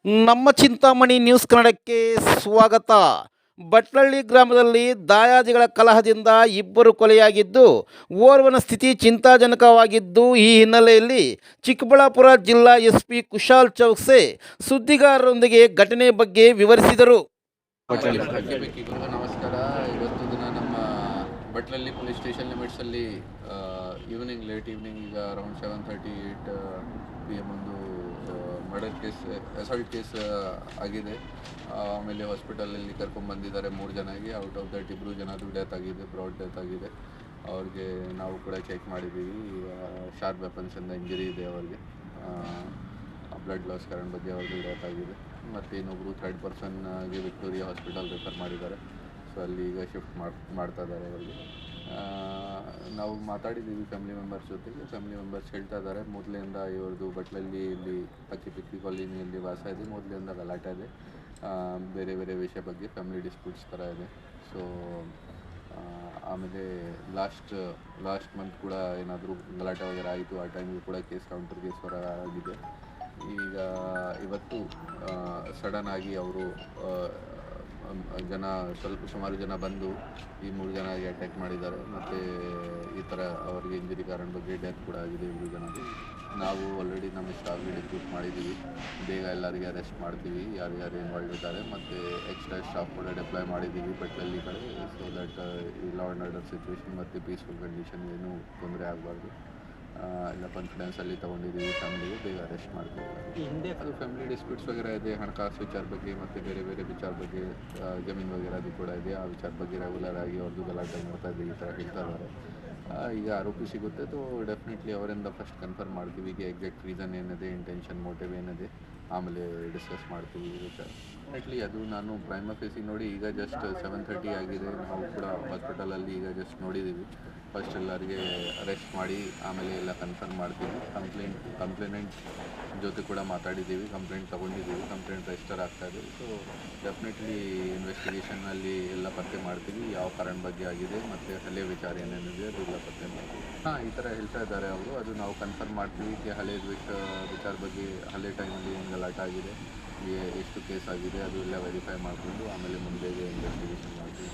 ನಮ್ಮ ಚಿಂತಾಮಣಿ ನ್ಯೂಸ್ ಕನ್ನಡಕ್ಕೆ ಸ್ವಾಗತ. ಭಟ್ಲಳ್ಳಿ ಗ್ರಾಮದಲ್ಲಿ ದಾಯಾದಿಗಳ ಕಲಹದಿಂದ ಇಬ್ಬರು ಕೊಲೆಯಾಗಿದ್ದು, ಓರ್ವನ ಸ್ಥಿತಿ ಚಿಂತಾಜನಕವಾಗಿದ್ದು, ಈ ಹಿನ್ನೆಲೆಯಲ್ಲಿ ಚಿಕ್ಕಬಳ್ಳಾಪುರ ಜಿಲ್ಲಾ ಎಸ್ಪಿ ಕುಶಾಲ್ ಚೌಕ್ಸೆ ಸುದ್ದಿಗಾರರೊಂದಿಗೆ ಘಟನೆ ಬಗ್ಗೆ ವಿವರಿಸಿದರು. ಬೆಕ್ಕಿಗೂ ನಮಸ್ಕಾರ. ಇವತ್ತು ದಿನ ನಮ್ಮ ಭಟ್ಲಳ್ಳಿ ಪೊಲೀಸ್ ಸ್ಟೇಷನ್ ಲಿಮಿಟ್ಸಲ್ಲಿ ಲೇಟ್ ಈವ್ನಿಂಗ್ ಈಗ ಅರೌಂಡ್ 7:38 PM ಒಂದು ಮರ್ಡರ್ ಕೇಸ್, ಅಸಾಲ್ಟ್ ಕೇಸ್ ಆಗಿದೆ. ಆಮೇಲೆ ಹಾಸ್ಪಿಟಲಲ್ಲಿ ಕರ್ಕೊಂಡ್ಬಂದಿದ್ದಾರೆ 3 ಜನಗೆ. ಔಟ್ ಆಫ್ ದಟ್ 2 ಜನದು ಡೆತ್ ಆಗಿದೆ, ಬ್ರಾಡ್ ಡೆತ್ ಆಗಿದೆ. ಅವ್ರಿಗೆ ನಾವು ಕೂಡ ಚೆಕ್ ಮಾಡಿದ್ದೀವಿ. ಶಾರ್ಪ್ ವೆಪನ್ಸಿಂದ ಇಂಜರಿ ಇದೆ ಅವ್ರಿಗೆ. ಬ್ಲಡ್ ಲಾಸ್ ಕಾರಣ ಬಗ್ಗೆ ಅವ್ರಿಗೆ ಡೆತ್ ಆಗಿದೆ. ಮತ್ತು ಇನ್ನೊಬ್ಬರು ಥರ್ಡ್ ಪರ್ಸನ್ಗೆ ವಿಕ್ಟೋರಿಯಾ ಹಾಸ್ಪಿಟಲ್ ರೆಫರ್ ಮಾಡಿದ್ದಾರೆ. ಸೊ ಅಲ್ಲಿ ಈಗ ಶಿಫ್ಟ್ ಮಾಡ್ತಾ ಇದ್ದಾರೆ ಅವರಿಗೆ. ನಾವು ಮಾತಾಡಿದ್ದೀವಿ ಫ್ಯಾಮಿಲಿ ಮೆಂಬರ್ಸ್ ಜೊತೆಗೆ. ಫ್ಯಾಮಿಲಿ ಮೆಂಬರ್ಸ್ ಹೇಳ್ತಾ ಇದ್ದಾರೆ, ಮೊದಲಿಂದ ಇವ್ರದ್ದು ಭಟ್ಲಳ್ಳಿ ಇಲ್ಲಿ ಪಿಕ್ಕಿ ಕಾಲೋನಿಯಲ್ಲಿ ವಾಸ ಇದೆ. ಮೊದಲಿಂದ ಗಲಾಟೆ ಇದೆ, ಬೇರೆ ಬೇರೆ ವಿಷಯ ಬಗ್ಗೆ ಫ್ಯಾಮಿಲಿ ಡಿಸ್ಪ್ಯೂಟ್ಸ್ ಥರ ಇದೆ. ಸೊ ಆಮೇಲೆ ಲಾಸ್ಟ್ ಮಂತ್ ಕೂಡ ಏನಾದರೂ ಗಲಾಟೆ ವಗೇರೆ ಆಯಿತು. ಆ ಟೈಮಿಗೆ ಕೂಡ ಕೌಂಟರ್ ಕೇಸ್ ಹೊರ ಆಗಿದೆ. ಈಗ ಇವತ್ತು ಸಡನ್ನಾಗಿ ಅವರು ಸುಮಾರು ಜನ ಬಂದು ಈ 3 ಜನಗೆ ಅಟ್ಯಾಕ್ ಮಾಡಿದ್ದಾರೆ. ಮತ್ತು ಈ ಥರ ಅವರಿಗೆ ಇಂಜರಿ ಕಾರಣ ಬಗ್ಗೆ ಡೆತ್ ಕೂಡ ಆಗಿದೆ 2 ಜನಕ್ಕೆ. ನಾವು ಆಲ್ರೆಡಿ ನಮ್ಮ ಸ್ಟಾಫ್ಗೆ ರಿಕ್ರೂಟ್ ಮಾಡಿದ್ದೀವಿ. ಬೇಗ ಎಲ್ಲರಿಗೆ ಅರೆಸ್ಟ್ ಮಾಡ್ತೀವಿ ಯಾರ್ಯಾರು ಇನ್ವಾಲ್ವ್ ಇದ್ದಾರೆ. ಮತ್ತು ಎಕ್ಸ್ಟ್ರಾ ಸ್ಟಾಫ್ ಕೂಡ ಡಿಪ್ಲಾಯ್ ಮಾಡಿದ್ದೀವಿ ಭಟ್ಲಳ್ಳಿ ಕಡೆ. ಸೊ ದಟ್ ಈ ಲಾ ಆ್ಯಂಡ್ ಆರ್ಡರ್ ಸಿಚುವೇಷನ್ ಮತ್ತು ಪೀಸ್ಫುಲ್ ಕಂಡೀಷನ್ ಏನೂ ತೊಂದರೆ ಆಗಬಾರ್ದು. ಎಲ್ಲ ಕಾನ್ಫಿಡೆನ್ಸಲ್ಲಿ ತೊಗೊಂಡಿದ್ದೀವಿ. ಫ್ಯಾಮಿಲಿಗೆ ಬೇಗ ಅರೆಸ್ಟ್ ಮಾಡ್ತೀವಿ. ಹಿಂದೆ ಅದು ಫ್ಯಾಮಿಲಿ ಡಿಸ್ಪ್ಯೂಟ್ಸ್ ವಗೇರೆ ಇದೆ, ಹಣಕಾಸು ವಿಚಾರ ಬಗ್ಗೆ ಮತ್ತು ಬೇರೆ ಬೇರೆ ವಿಚಾರ ಬಗ್ಗೆ, ಜಮೀನು ವಗೇರೆ ಅದು ಕೂಡ ಇದೆ. ಆ ವಿಚಾರ ಬಗ್ಗೆ ರೆಗ್ಯುಲರ್ ಆಗಿ ಅವ್ರದ್ದು ಗಲಾಟೆ ಮಾಡ್ತಾ ಇದ್ದೀವಿ, ಈ ಥರ ಹೇಳ್ತಾ ಇದ್ದಾರೆ. ಈಗ ಆರೋಪಿ ಸಿಗುತ್ತೆ, ತೋ ಡೆಫಿನೆಟ್ಲಿ ಅವರಿಂದ ಫಸ್ಟ್ ಕನ್ಫರ್ಮ್ ಮಾಡ್ತೀವಿ ಈಗ ಎಕ್ಸಾಕ್ಟ್ ರೀಸನ್ ಏನಿದೆ, ಇಂಟೆನ್ಷನ್, ಮೋಟಿವ್ ಏನಿದೆ, ಆಮೇಲೆ ಡಿಸ್ಕಸ್ ಮಾಡ್ತೀವಿ ಈ ವಿಚಾರ. ಡೆಫಿನೆಟ್ಲಿ ಅದು ನಾನು ಪ್ರೈಮ ಫೇಸಿಗೆ ನೋಡಿ ಈಗ ಜಸ್ಟ್ 7:30 ಆಗಿದೆ. ನಾವು ಕೂಡ ಹಾಸ್ಪಿಟಲಲ್ಲಿ ಈಗ ಜಸ್ಟ್ ನೋಡಿದ್ದೀವಿ. ಫಸ್ಟ್ ಎಲ್ಲರಿಗೆ ಅರೆಸ್ಟ್ ಮಾಡಿ ಆಮೇಲೆ ಎಲ್ಲ ಕನ್ಫರ್ಮ್ ಮಾಡ್ತೀವಿ. ಕಂಪ್ಲೇನೆಂಟ್ ಜೊತೆ ಕೂಡ ಮಾತಾಡಿದ್ದೀವಿ, ಕಂಪ್ಲೇಂಟ್ ತೊಗೊಂಡಿದ್ದೀವಿ, ಕಂಪ್ಲೇಂಟ್ ರಿಜಿಸ್ಟರ್ ಆಗ್ತಾಯಿದೆ. ಸೊ ಡೆಫಿನೆಟ್ಲಿ ಇನ್ವೆಸ್ಟಿಗೇಷನಲ್ಲಿ ಎಲ್ಲ ಪತ್ತೆ ಮಾಡ್ತೀವಿ, ಯಾವ ಕಾರಣ ಬಗ್ಗೆ ಆಗಿದೆ ಮತ್ತು ಹಳೆಯ ವಿಚಾರ ಏನೇನಿದೆ ಅದೆಲ್ಲ ಪತ್ತೆ ಮಾಡ್ತೀವಿ. ಈ ಥರ ಹೇಳ್ತಾ ಇದ್ದಾರೆ ಅವರು, ಅದು ನಾವು ಕನ್ಫರ್ಮ್ ಮಾಡ್ತೀವಿ. ಹಳೆಯ ವಿಚಾರ ಬಗ್ಗೆ, ಹಳೆ ಟೈಮಲ್ಲಿ ಏನು ಗಲಾಟೆ ಆಗಿದೆ, ಎಷ್ಟು ಕೇಸ್ ಆಗಿದೆ, ಅದು ಎಲ್ಲ ವೆರಿಫೈ ಮಾಡಿಕೊಂಡು ಆಮೇಲೆ ಮುಂದೆ ಇನ್ವೆಸ್ಟಿಗೇಷನ್ ಮಾಡ್ತೀವಿ.